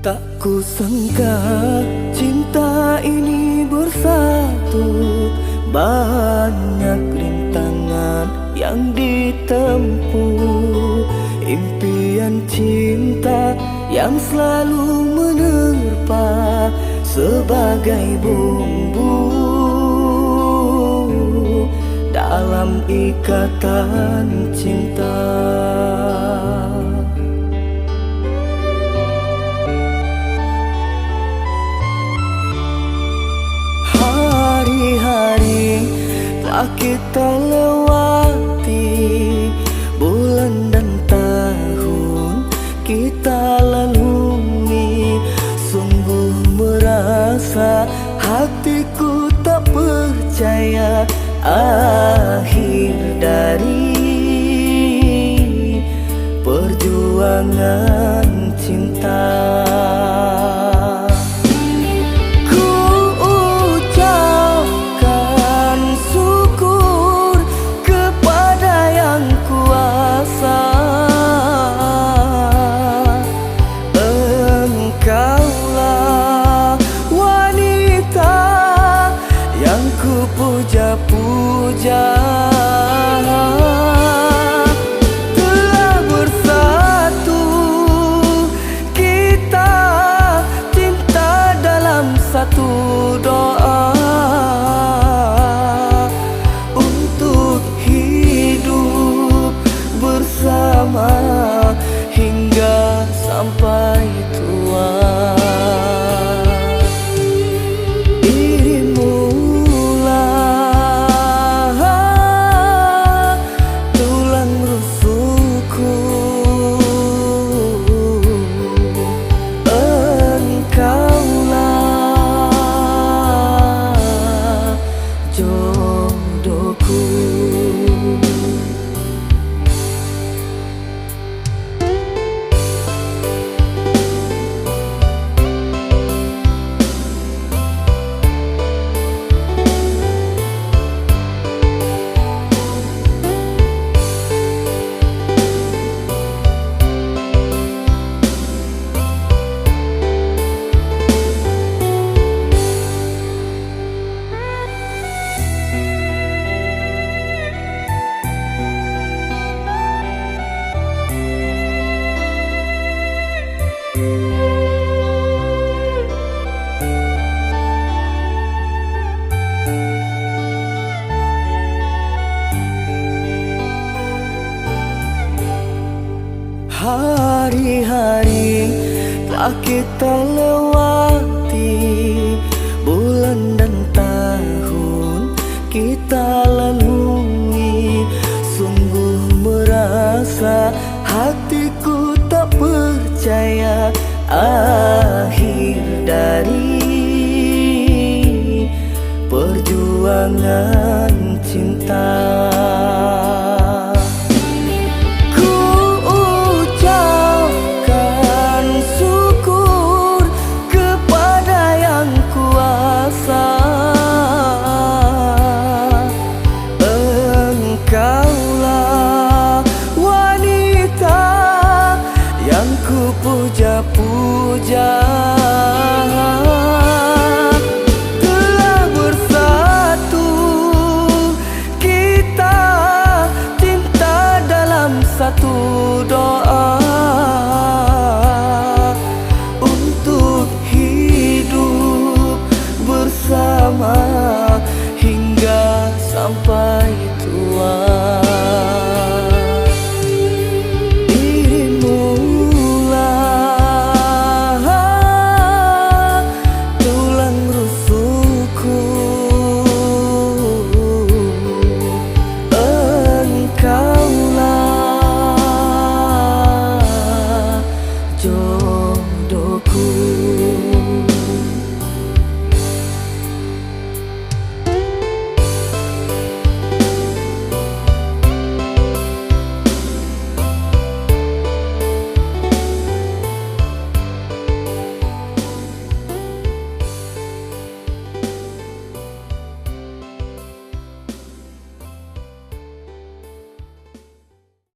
Tak kusangka cinta ini bersatu. Banyak rintangan yang ditempuh, impian cinta yang selalu menerpa sebagai bumbu dalam ikatan cinta. Hari-hari telah kita lewati, bulan dan tahun kita lalui. Sungguh merasa hatiku tak percaya akhir dari perjuangan cinta. Puja-puja telah bersatu kita, cinta dalam satu doa untuk hidup bersama hingga sampai tua. Hari-hari telah kita lewati, bulan dan tahun kita lalui. Sungguh merasa hatiku tak percaya akhir dari perjuangan cinta. Puja-puja